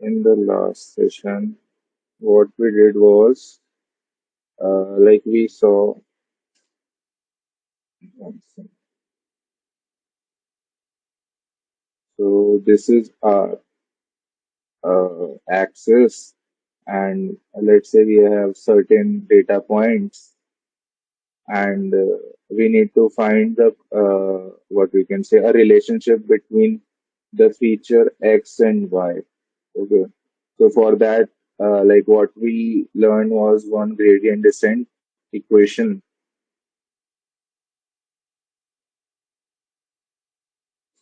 in the last session, what we did was, like we saw, so this is our axis, and let's say we have certain data points, and we need to find the what we can say a relationship between the feature x and y. Okay, so for that, like what we learned was one gradient descent equation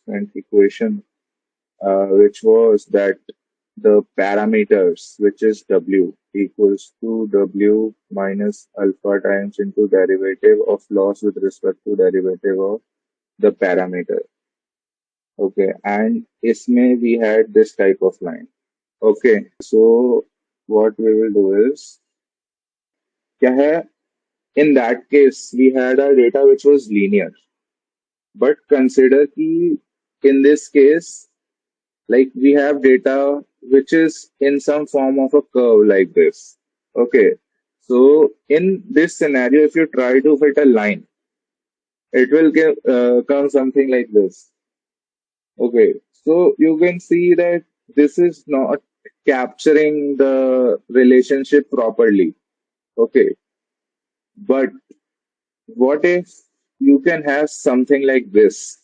and equation, which was that the parameters, which is w, equals to w minus alpha times into derivative of loss with respect to derivative of the parameter. Okay, and इसमें we had this type of line. Okay, so what we will do is, क्या है? In that case, we had our data which was linear. But consider कि in this case, like we have data which is in some form of a curve like this. Okay, so in this scenario, if you try to fit a line, it will come something like this. Okay, so you can see that this is not capturing the relationship properly. Okay, but what if you can have something like this?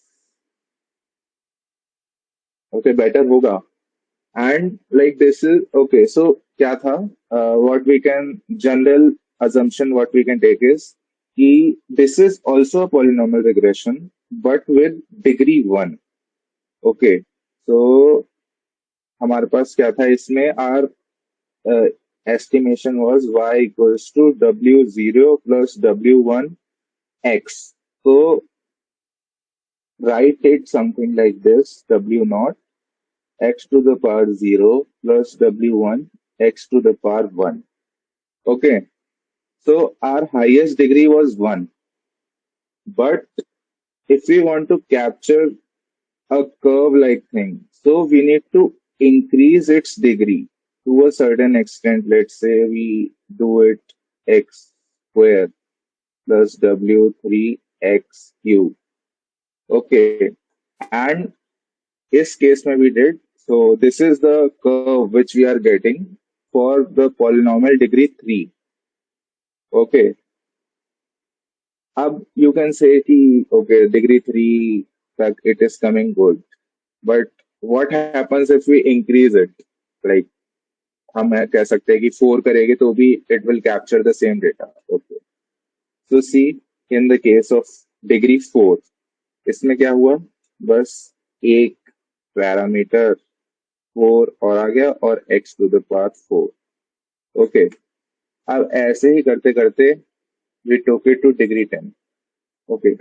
Okay, better होगा. And like this is okay. So क्या था? What we can general assumption what we can take is कि this is also a polynomial regression, but with degree 1. Okay, so हमारे पास क्या था इसमें our estimation was y equals to w0 plus w1 x. So write it something like this: w naught x to the power 0 plus w1 x to the power 1. Okay, so our highest degree was 1. But if we want to capture a curve like thing, so we need to increase its degree to a certain extent. Let's say we do it x square plus w3 x cube. Okay, and इस case में we did. So this is the curve which we are getting for the polynomial degree 3. Okay. Ab you can say कि okay, degree 3 that it is coming good. But what happens if we increase it? Like हम कह सकते हैं कि 4 करेंगे तो भी it will capture the same data. Okay. So see, in the case of degree 4, इसमें क्या हुआ? बस एक पैरामीटर 4 और आ गया और x to the power 4. Okay, अब ऐसे ही करते करते we took it to degree 10. Okay,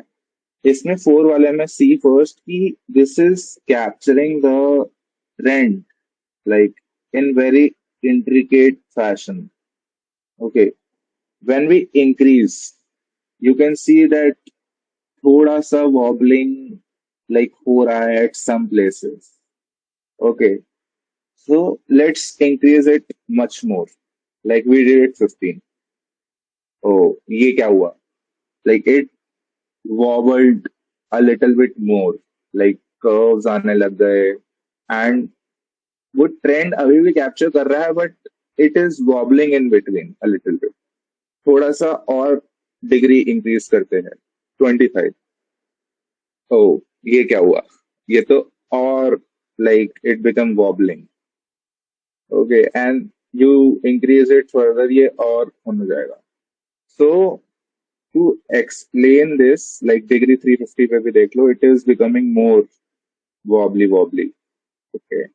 इसमें 4 वाले में सी फर्स्ट कि this is capturing the trend like in very intricate fashion. Okay, when we increase, you can see that थोड़ा सा wobbling like हो रहा है at some places. Okay, so let's increase it much more. Like we did it 15. Oh, ये क्या हुआ? Like it wobbled a little bit more. Like curves आने लग गए, and वो trend अभी भी capture कर रहा है, but it is wobbling in between a little bit. थोड़ा सा और degree increase करते हैं 25. Oh, ये क्या हुआ? ये तो और like it become wobbling. Okay, and you increase it further, ये और होने जाएगा. So to explain this, like degree 350 पे भी देख लो, it is becoming more wobbly. Okay.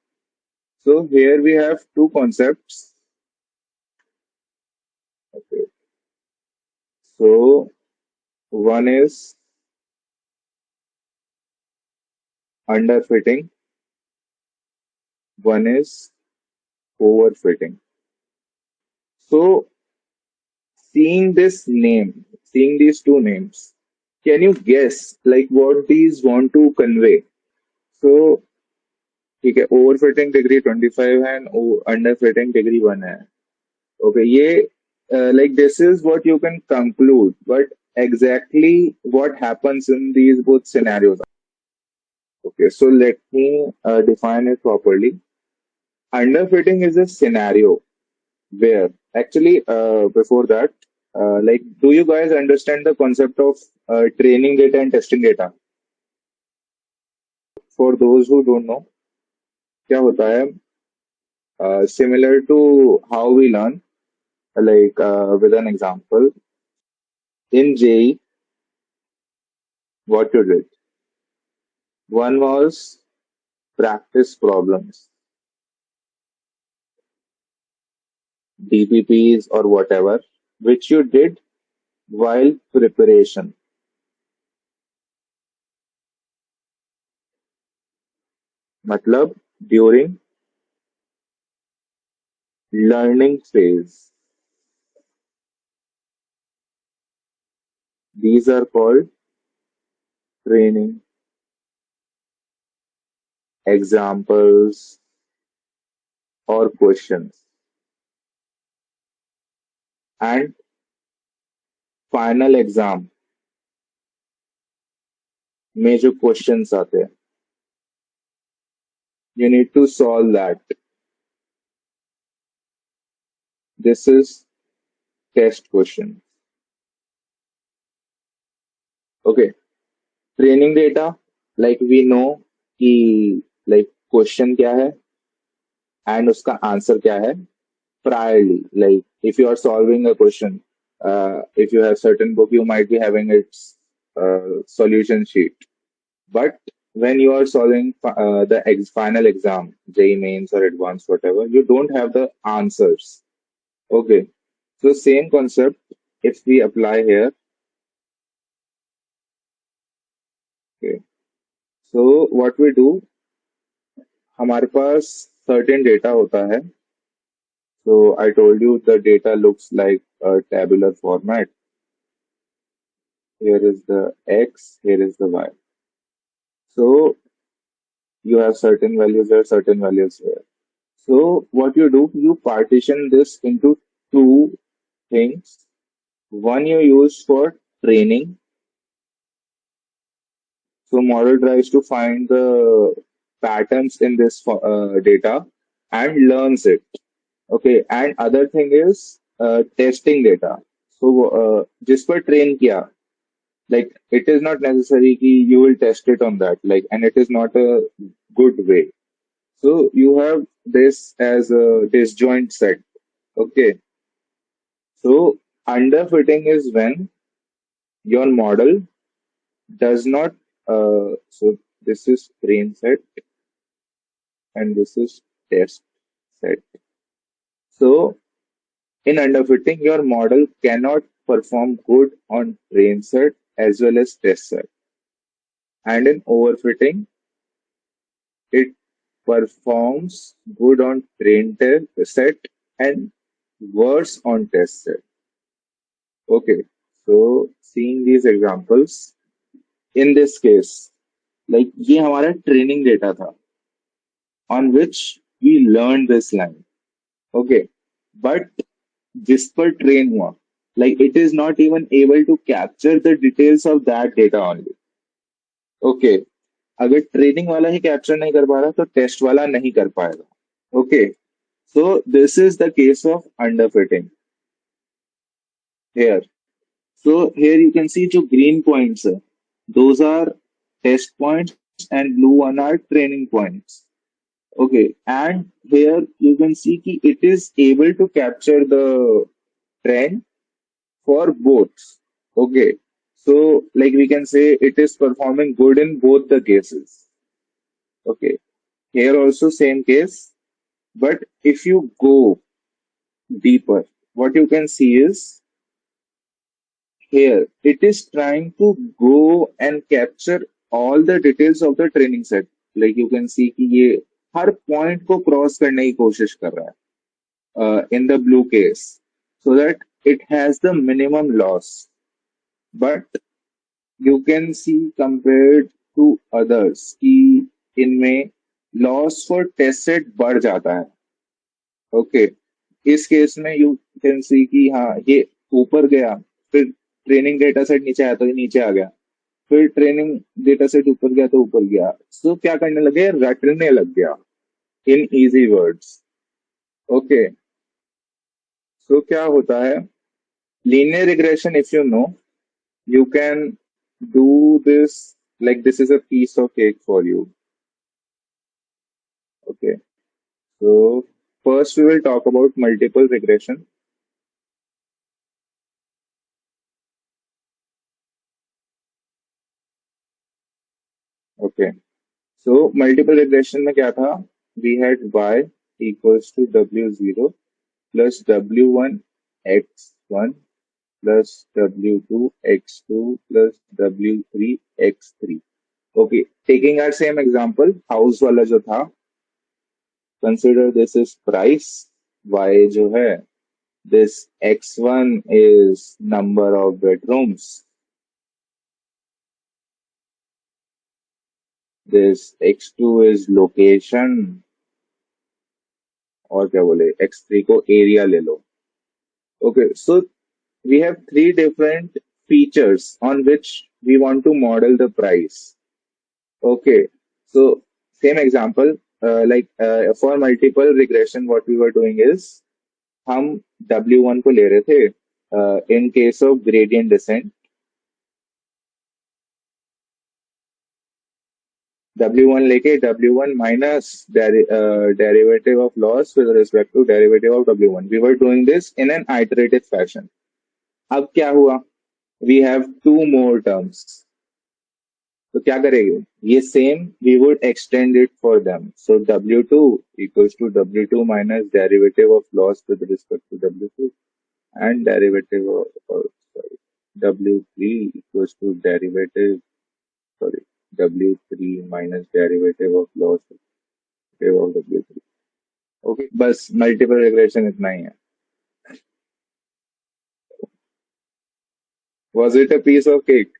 So here we have two concepts. Okay. So one is underfitting, one is overfitting. So seeing these two names, can you guess like what these want to convey? So ठीक है, over fitting degree 25 है and under fitting degree 1 है. Okay, ये like this is what you can conclude, but exactly what happens in these both scenarios. Okay, so let me define it properly. Underfitting is a scenario where actually before that, like, do you guys understand the concept of training data and testing data? For those who don't know, क्या होता है? Similar to how we learn, like with an example, in JE, what you did. One was practice problems, DPPs or whatever, which you did while preparation. मतलब during learning phase. These are called training examples or questions. And final exam में जो questions आते हैं, you need to solve that. This is test question. Okay, training data, like we know कि like question क्या है and उसका answer क्या है priorly. Like if you are solving a question, if you have certain book, you might be having its solution sheet. But when you are solving the final exam, JEE mains or advanced, whatever, you don't have the answers. Okay. So same concept if we apply here. Okay. So what we do, हमारे पास certain data होता है. So I told you the data looks like a tabular format. Here is the X, here is the Y. So you have certain values here, certain values here. So what you do, you partition this into two things. One you use for training. So model tries to find the patterns in this data and learns it. Okay, and other thing is testing data. So जिस पर train किया, like it is not necessary कि you will test it on that, like, and it is not a good way. So you have this as a disjoint set. Okay. So underfitting is when your model does not, so this is train set and this is test set. So in underfitting, your model cannot perform good on train set as well as test set. And in overfitting, it performs good on train set and worse on test set. Okay, so seeing these examples, in this case, like ये हमारा training data था on which we learned this line. Okay, but जिस पर train हुआ, like it is not even able to capture the details of that data only. Okay, अगर training वाला ही capture नहीं कर पा रहा तो टेस्ट वाला नहीं कर पाएगा. Okay, so this is the case of underfitting here. So here you can see जो green points है, those are test points and blue one are training points. Okay, and here you can see कि it is able to capture the trend for both. Okay, so like we can say it is performing good in both the cases. Okay, here also same case, but if you go deeper, what you can see is here it is trying to go and capture all the details of the training set. Like you can see कि ये हर point को cross करने की कोशिश कर रहा है in the blue case, so that it has the minimum loss. But you can see compared to others कि इनमें लॉस फॉर टेस्ट सेट बढ़ जाता है. ओके, इस केस में यू कैन सी कि हाँ ये ऊपर गया, फिर ट्रेनिंग डेटा सेट नीचे आया तो ये नीचे आ गया, फिर ट्रेनिंग डेटा सेट ऊपर गया तो ऊपर गया. सो क्या करने लगे, रटने लग गया. In easy words. Okay, so क्या होता है, linear regression if you know, you can do this like this is a piece of cake for you. Okay, so first we will talk about multiple regression. Okay, so multiple regression में क्या था, we had y equals to w0 plus w1 x1 plus w2 x2 plus w3 x3. Okay, taking our same example, house वाला जो था, consider this is price, y जो है, this x1 is number of bedrooms. This x2 is location. और क्या बोले, x3 को area ले लो. Okay, so we have three different features on which we want to model the price. Okay, so same example, for multiple regression, what we were doing is हम W1 को ले रहे थे in case of gradient descent. W1 लेके W1 minus derivative of loss with respect to derivative of W1. We were doing this in an iterative fashion. अब क्या हुआ? We have two more terms. तो क्या करेंगे? ये same we would extend it for them. So W2 equals to W2 minus derivative of loss with respect to W2 and derivative of sorry, W3 equals to derivative sorry W3 minus derivative of loss of W3. Okay, बस multiple regression इतना ही है. Was it a piece of cake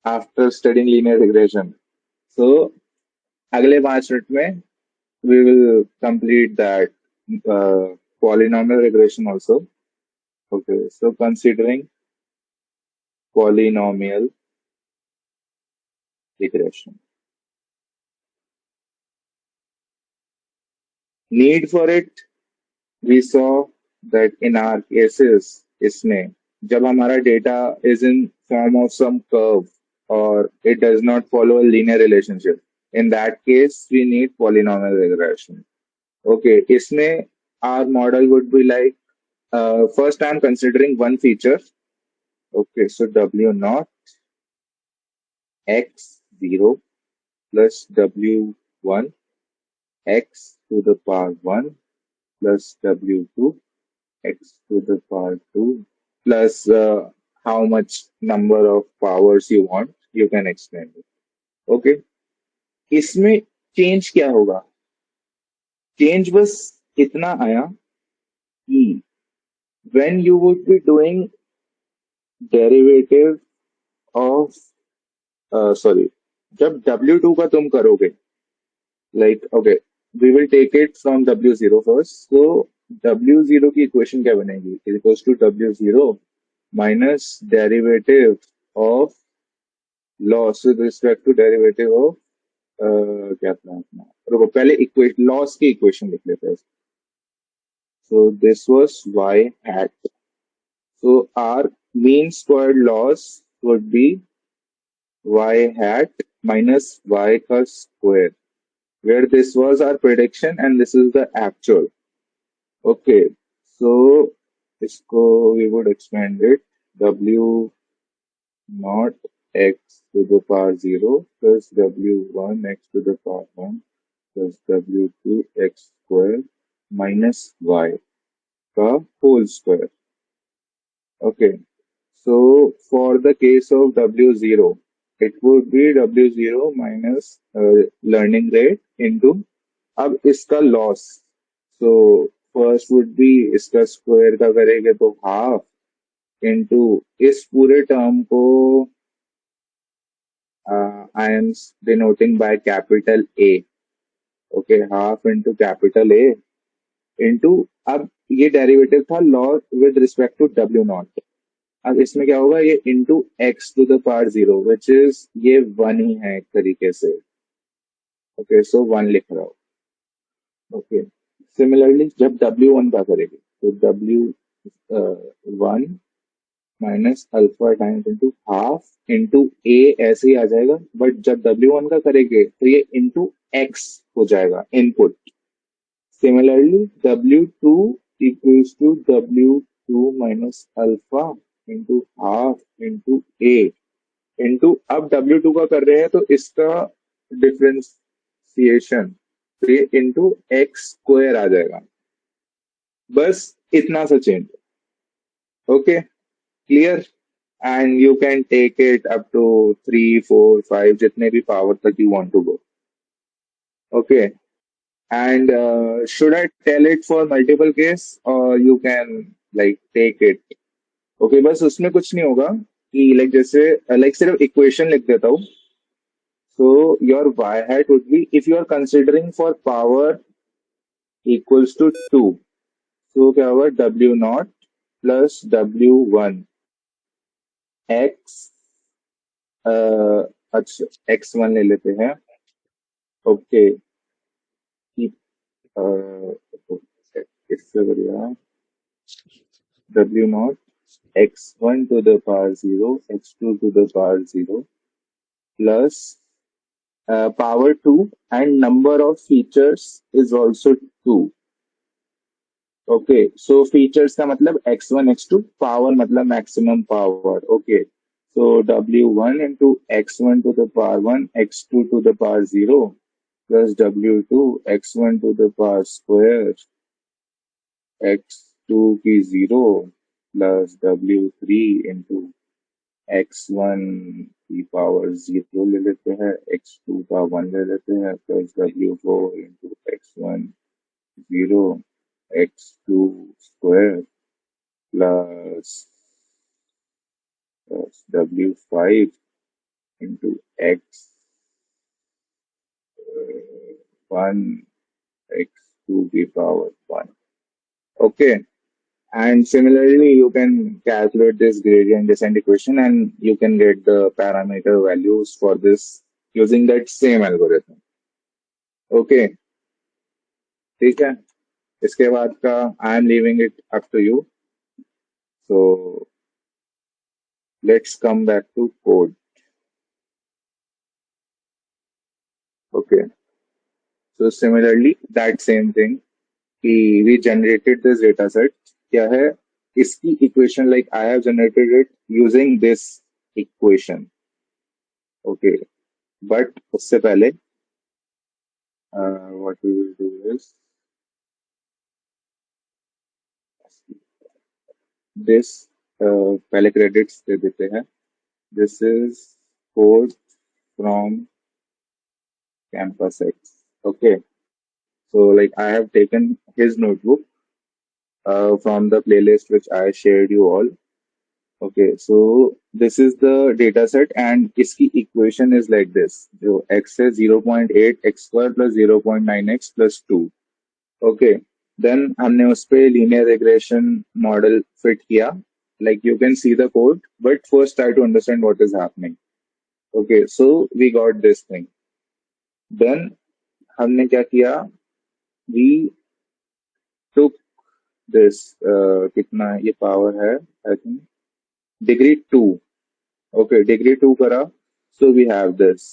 after studying linear regression? So अगले 5 minute में we will complete that polynomial regression also. Okay, so considering polynomial regression, need for it, we saw that in our cases इसमें जब हमारा data is in form of some curve or it does not follow a linear relationship, in that case we need polynomial regression. Okay, इसमें our model would be like, first I'm considering one feature. Okay, so w naught x0 plus w1 x to the power 1 plus w2 x to the power 2 plus how much number of powers you want, you can extend it. Okay, इसमें change क्या होगा, change बस इतना आया कि when you would be doing derivative of sorry, जब W2 का तुम करोगे, like okay, we will take it from W0 first. So W0 की इक्वेशन क्या बनेगी, equals to W0 minus derivative of loss with respect to derivative of क्या था अपना, रुको पहले इक्वेशन लॉस की इक्वेशन लिख लेते हैं. So this was y hat. So our mean squared loss would be y hat minus y का square, where this was our prediction and this is the actual. Okay, so इसको we would expand it, w naught x to the power 0 plus w1 x to the power 1 plus w2 x square minus y का whole square. Okay, so for the case of w0, it would be w0 minus learning rate into, अब इसका loss, so first would be इसका square का करेंगे तो half into इस पूरे term को I am denoting by capital A. Okay, half into capital A into, अब ये डेरिवेटिव था log with respect to W not. अब इसमें क्या होगा, ये into x to the power zero which is ये वन ही है एक तरीके से। ओके, सो वन लिख रहा हूँ। ओके, सिमिलरली जब डब्ल्यू वन का करेंगे तो W one minus alpha times into half into a ऐसे ही आ जाएगा, बट जब डब्ल्यू वन का करेंगे तो ये इंटू एक्स हो जाएगा input. Similarly W two equals to W two minus alpha into half into A into, अब डब्ल्यू टू का कर रहे हैं तो इसका डिफरेंशिएशन, तो ये इंटू एक्स स्क्वायर आ जाएगा। बस इतना सा change. Okay, clear. And you can take it up to three four five जितने भी पावर तक you want to go. Okay, and should I tell it for multiple case और you can like take it. Okay, बस उसमें कुछ नहीं होगा कि लाइक जैसे लाइक सिर्फ इक्वेशन लिख देता हूँ। So your y hat would be, if you are considering for power equals to 2, so क्या होगा, w not plus w one x, अच्छा x वन ले लेते हैं। ओके, इससे बढ़िया w not x one to the power zero x two to the power zero plus power 2 and number of features is also 2। Okay, so features का मतलब x1 x2, power मतलब maximum power. Okay, so w1 into x1 to the power one x2 to the power zero plus w2 x1 to the power square x2 की zero plus w3 into x1 की power zero ले लेते हैं, x2 का one ले लेते हैं, plus w4 into x1 zero x2 square plus w5 into x one x2 की power one. Okay, and similarly you can calculate this gradient descent equation and you can get the parameter values for this using that same algorithm। Okay, ठीक है। इसके बाद का I am leaving it up to you, so let's come back to code. Okay, so similarly that same thing कि we generated this data set, क्या है इसकी equation, like I have generated it using this equation। okay, but उससे पहले what we will do is this, पहले credits दे देते हैं। this is code from campus X। okay, so like I have taken his notebook from the playlist which I shared you all। okay, so this is the data set and इसकी equation is like this, जो x है 0.8 x square plus 0.9 x plus 2। okay, then हमने उस पे linear regression model fit किया, like you can see the code but first try to understand what is happening। okay, so we got this thing, then हमने क्या किया, we took this कितना ये power है, I think degree 2। okay, degree 2 करा, so we have this।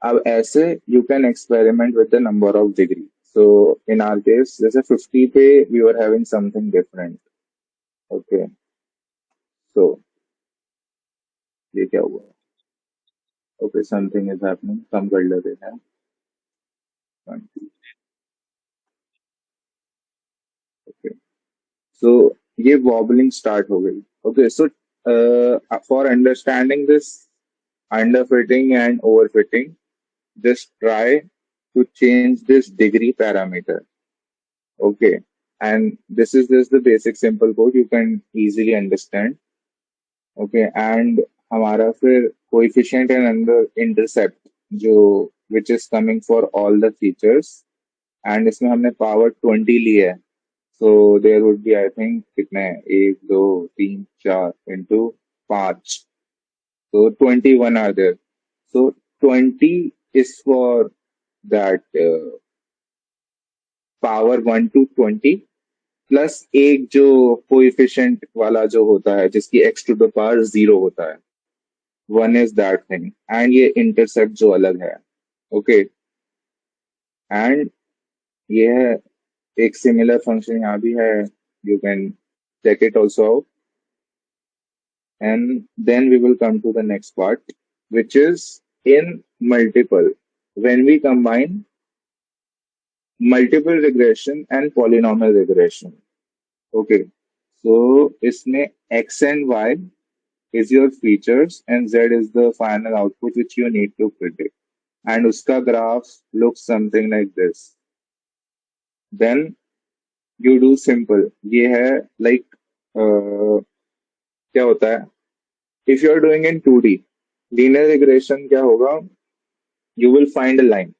अब ऐसे you can experiment with the number of degree। so in our case जैसे 50 पे we were having something different। okay, so ये क्या हुआ, okay, something is happening, कम कर लेते हैं 20। okay, so ये wobbling start हो गई। okay, so for understanding this underfitting and overfitting, just try to change this degree parameter। okay, and this is just the basic simple code you can easily understand। okay, and हमारा फिर coefficient and under intercept जो which is coming for all the features, and इसमें हमने power 20 ली है. So there would be I think कितने, 1 2 3 4 into 5, so 21 are there. So 20 is for that power 1 to 20 plus एक जो कोएफिशिएंट वाला जो होता है जिसकी x टू द पावर 0 होता है, 1 इज दैट थिंग, एंड ये इंटरसेप्ट जो अलग है. ओके, एंड ये है एक सिमिलर फंक्शन यहाँ भी है, you can check it also out. And then we will come to the next part, which is in multiple. When we combine multiple regression and polynomial regression. Okay. So इसमें x and y is your features and z is the final output which you need to predict. And उसका graph looks something like this. Then you do simple. ये है like क्या होता है? If you are doing in 2D, linear regression क्या होगा? You will find a line.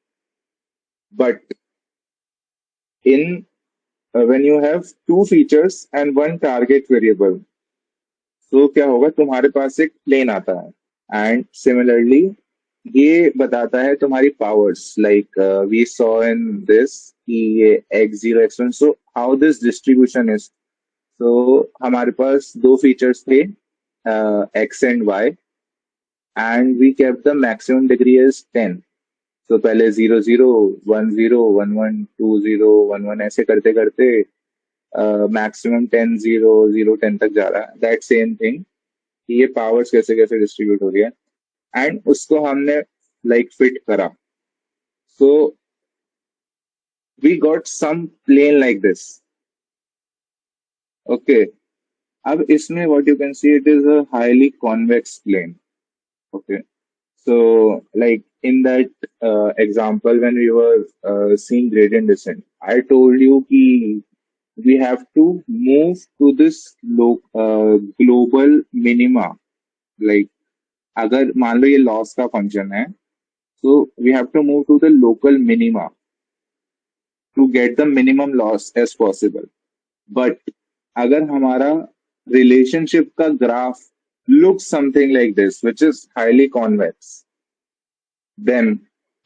But in when you have two features and one target variable, so क्या होगा? तुम्हारे पास एक plane आता है. And similarly, ये बताता है तुम्हारी powers. Like we saw in this कि ये x0 x1. So how this distribution is? So हमारे पास दो features थे, x and y, and we kept the maximum degree as 10. तो पहले 0 0 1 0 1 1 2 0 1 1 ऐसे करते करते मैक्सिमम 10 0 0 10 तक जा रहा है. दैट सेम थिंग कि ये पावर्स कैसे कैसे डिस्ट्रीब्यूट हो रही है, एंड उसको हमने लाइक फिट करा. So we got some plane like this. Okay, अब इसमें what you can see, it is a highly convex plane. Okay, so like in that example when we were seeing gradient descent, I told you ki we have to move to this global minima. Like अगर मान लो ये loss का function है, so we have to move to the local minima to get the minimum loss as possible. But अगर हमारा relationship का graph looks something like this, which is highly convex, then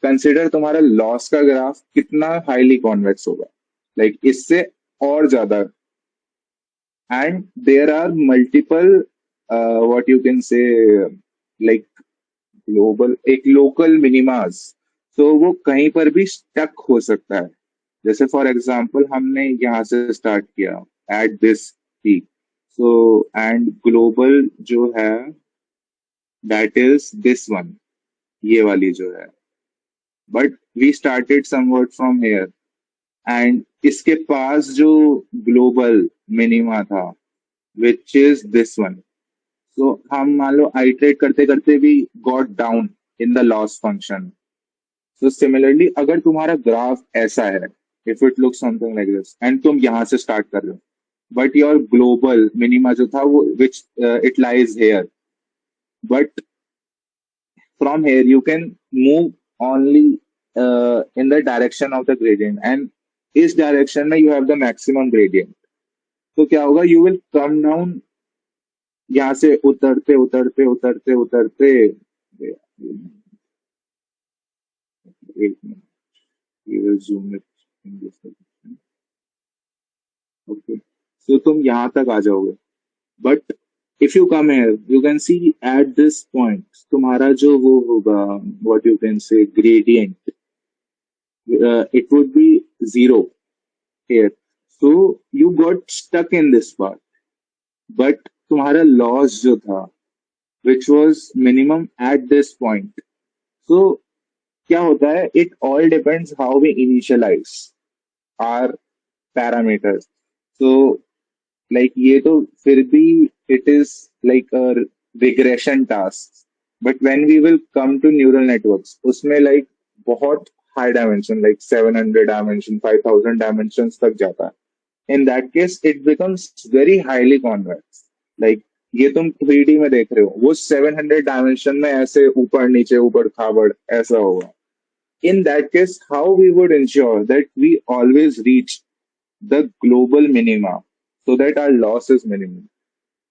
consider तुम्हारा loss का graph कितना highly convex होगा, like इससे और ज्यादा. And there are multiple what you can say like global, एक लोकल मिनिमास. सो वो कहीं पर भी स्टक हो सकता है. जैसे फॉर एग्जांपल हमने यहाँ से स्टार्ट किया at this peak, so and global जो है दैट इज दिस वन, ये वाली जो है. But we started somewhat from here, and इसके पास जो ग्लोबल मिनिमा था which is this one. So हम मान लो आइटरेट करते करते भी got down in the loss function. So similarly अगर तुम्हारा ग्राफ ऐसा है, if it looks something like this, and तुम यहाँ से स्टार्ट कर रहे हो, बट योर ग्लोबल मिनिमा जो था वो which it lies here, but from here you can move only in the direction of the gradient, and इस डायरेक्शन में you have the maximum gradient. तो क्या होगा, you will come down, यहाँ से उतरते उतरते उतरते उतरते, एक minute, we will zoom it in this direction. Okay, so तुम यहाँ तक आ जाओगे. But if you come here, you can see at this point, तुम्हारा जो वो होगा, what you can say gradient, it would be 0 here. So you got stuck in this part. But तुम्हारा loss जो था, which was minimum at this point. So क्या होता है? It all depends how we initialize our parameters. So like ये तो फिर भी it is like a regression task. But when we will come to neural networks, उसमें like बहुत high dimension, like 700 dimension, 5000 dimensions तक जाता है. In that case, it becomes very highly convex. Like ये तुम 3D में देख रहे हो, वो 700 dimension में ऐसे ऊपर नीचे ऊपर खाबड़ ऐसा होगा. in that case, how we would ensure that we always reach the global minima so that our loss is minimum?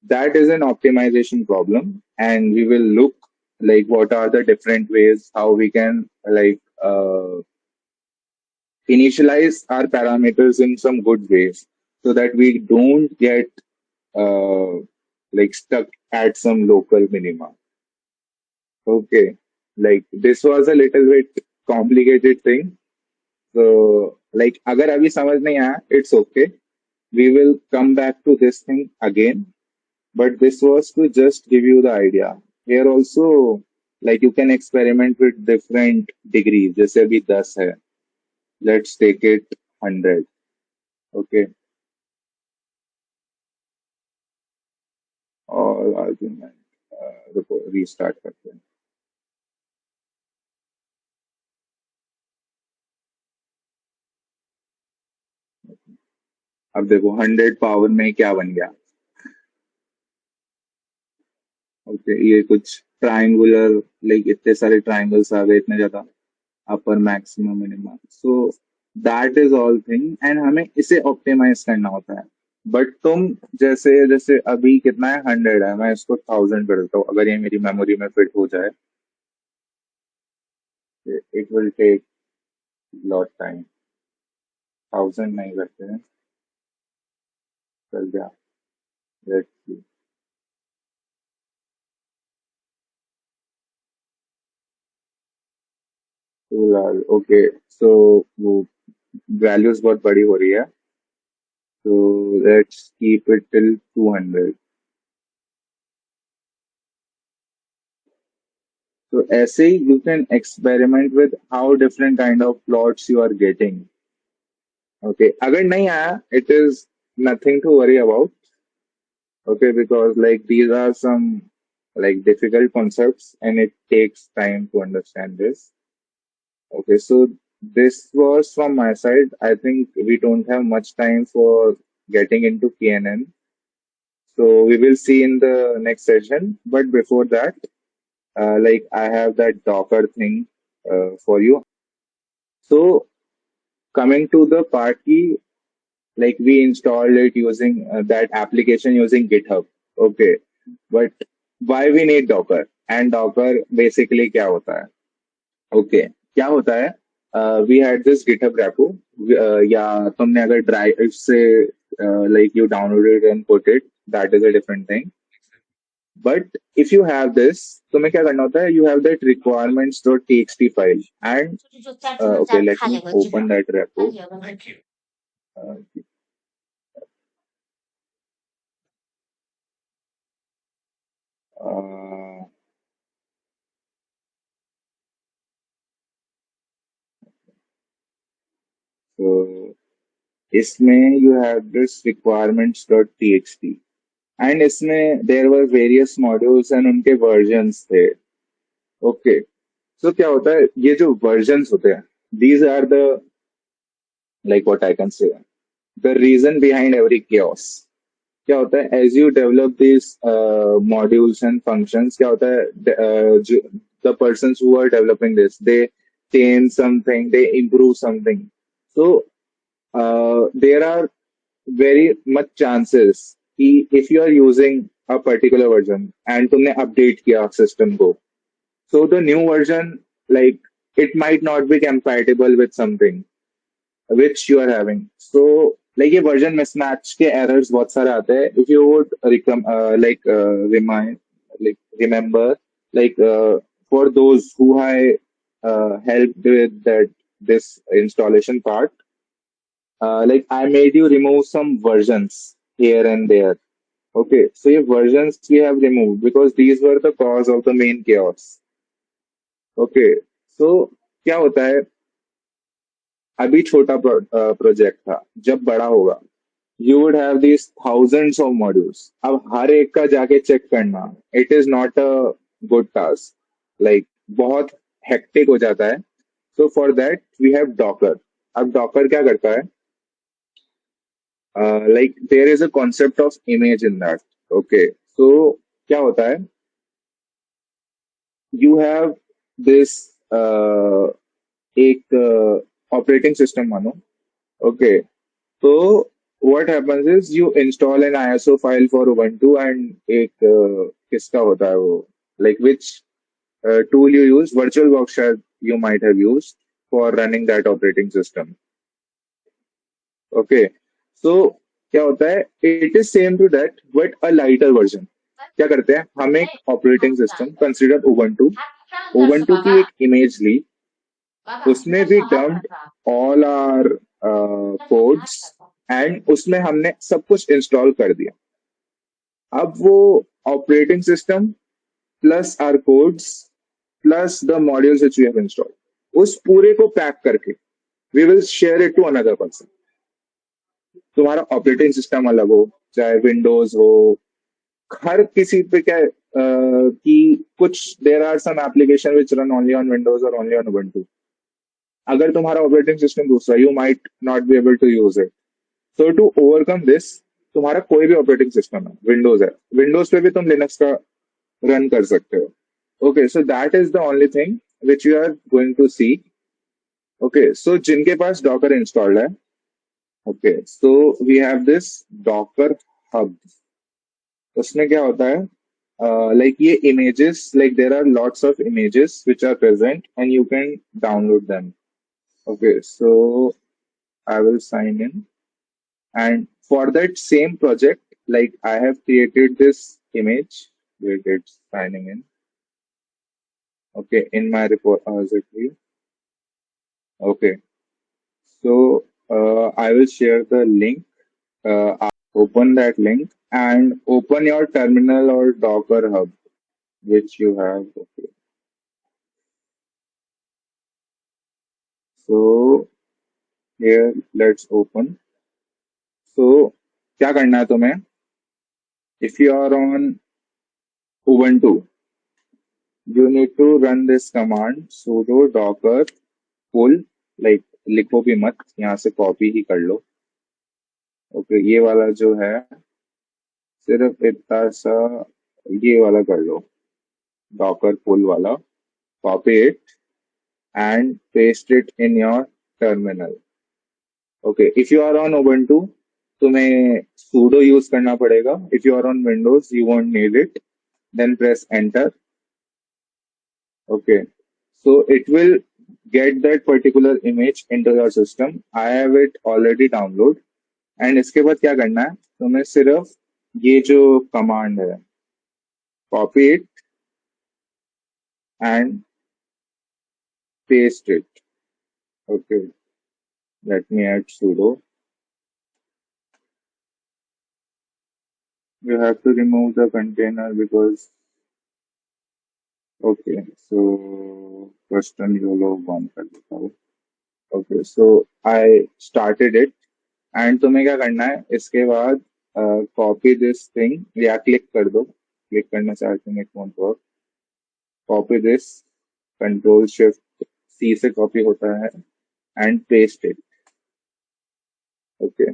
That is an optimization problem, and we will look like what are the different ways how we can initialize our parameters in some good ways so that we don't get uh, stuck at some local minima. Okay, like this was a little bit complicated thing. So अगर अभी समझ नहीं आया, it's okay. We will come back to this thing again. But this was to just give you the idea. Here also, like you can experiment with different degrees. जैसे अभी 10 है. Let's take it 100. Okay. All argument. रुको restart करते हैं. अब देखो 100 power में क्या बन गया. ओके ये कुछ ट्राइंगुलर इतने सारे ट्राइंगल्स आ गए इतने ज्यादा upper maximum minimum so that is all thing and हमें इसे ऑप्टिमाइज करना होता है बट तुम जैसे जैसे अभी कितना है 100 है मैं इसको 1000 कर देता हूँ अगर ये मेरी मेमोरी में फिट हो जाए it will take lot time 1000 नहीं करते हैं चल गया लेट्स सी ओके सो वो वैल्यूज बहुत बड़ी हो रही है so let's keep it till 200 so ऐसे ही you can experiment with how different kind of plots you are getting okay अगर नहीं आया it is nothing to worry about okay because these are some difficult concepts and it takes time to understand this okay so this was from my side I think we don't have much time for getting into KNN so we will see in the next session but before that I have that Docker thing for you. So coming to the part key, we installed it using that application using GitHub. Okay, but why we need Docker? And Docker basically क्या होता है? Okay, क्या होता है? We had this GitHub repo. या तुमने अगर drive से you downloaded and put it, that is a different thing. But if you have this, तुम्हें क्या करना होता है? You have that requirements.txt file and okay, let me open that repo. Uh, uh, so इसमें you have this requirements.txt and इसमें there were various modules and उनके versions थे. Okay, so क्या होता है? ये जो versions होते हैं, these are the what I can say, the reason behind every chaos. क्या होता है as you develop this modules and functions क्या होता है the persons who are developing this they change something they improve something so there are very much chances कि if you are using a particular version and तुमने update किया system को so the new version it might not be compatible with something which you are having. So, ये version mismatch के errors बहुत सारे आते हैं. If you would remind, remember, for those who I helped with that this installation part, I made you remove some versions here and there. Okay, so your versions we have removed because these were the cause of the main chaos. Okay, so क्या होता है अभी छोटा project था जब बड़ा होगा you would have these thousands of modules अब हर एक का जाके चेक करना it is not a good task बहुत हेक्टिक हो जाता है so for that we have Docker अब डॉकर क्या करता है there is a concept of image in that okay so क्या होता है यू हैव दिस एक ऑपरेटिंग सिस्टम मानो. ओके, तो what happens is you install an ISO file for Ubuntu and एक किसका होता है वो, like which tool you use, VirtualBox शायद you might have used for running that operating system. Okay, so क्या होता है, it is same to that but a lighter version. क्या करते हैं, हम एक operating system consider Ubuntu, Ubuntu की एक इमेज ली, उसमें भी dumped all our codes and उसमें हमने सब कुछ इंस्टॉल कर दिया. अब वो operating system plus our codes plus the modules which we have installed, उस पूरे को पैक करके we will share it to another person. तुम्हारा ऑपरेटिंग सिस्टम अलग हो, चाहे विंडोज हो, हर किसी पे क्या है, कि कुछ there are some application which run only on Windows और ओनली ऑन उबंटू. अगर तुम्हारा ऑपरेटिंग सिस्टम दूसरा, you might not be able to use it. So to overcome this, तुम्हारा कोई भी ऑपरेटिंग सिस्टम है, विंडोज है, विंडोज पे भी तुम लिनक्स का रन कर सकते हो. Okay, so that is the only thing which you are going to see. Okay, so जिनके पास डॉकर इंस्टॉल्ड है, okay, so we have this Docker hub. उसमें क्या होता है, like ये images, like there are lots of images which are present and you can download them. Okay, so I will sign in, and for that same project, like I have created this image. Wait, it's signing in. Okay, in my repository. Okay, so I will share the link. Open that link and open your terminal or Docker hub which you have. Okay, so here let's open. So क्या करना है तुम्हें, if you are on Ubuntu, you need to run this command sudo docker pull, like लिखो भी मत, यहाँ से copy ही कर लो. ओके, ये वाला जो है सिर्फ इतना सा, ये वाला कर लो, docker pull वाला, copy it and paste it in your terminal. Okay, if you are on Ubuntu तुम्हें sudo यूज करना पड़ेगा. If you are on Windows you won't need it. Then press enter. Okay, so it will get that particular image into your system. I have it already download. And इसके बाद क्या करना है, तुम्हें सिर्फ ये जो कमांड है, copy it and paste it. Okay, let me add sudo. You have to remove the container because, okay, so custom YOLO one कर देता हूँ. Okay, so I started it. And तुम्हें क्या करना है, इसके बाद कॉपी दिस थिंग, या क्लिक कर दो, क्लिक करने से I think it won't work. Copy this, control shift C से कॉपी होता है, and paste it. Okay,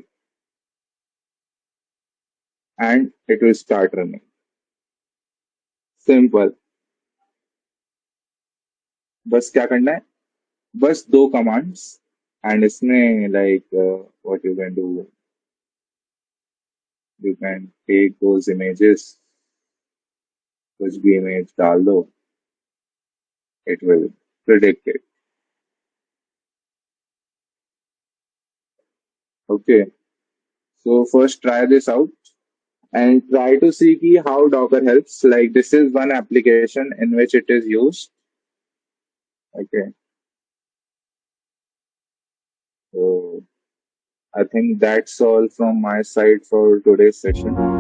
and it will start running. Simple. बस क्या करना है, बस दो कमांड्स, एंड इसमें like what you can do, you can take those images, कुछ भी इमेज डाल दो, it will predict it. Okay, so first try this out and try to see how Docker helps. Like this is one application in which it is used. Okay, so I think that's all from my side for today's session.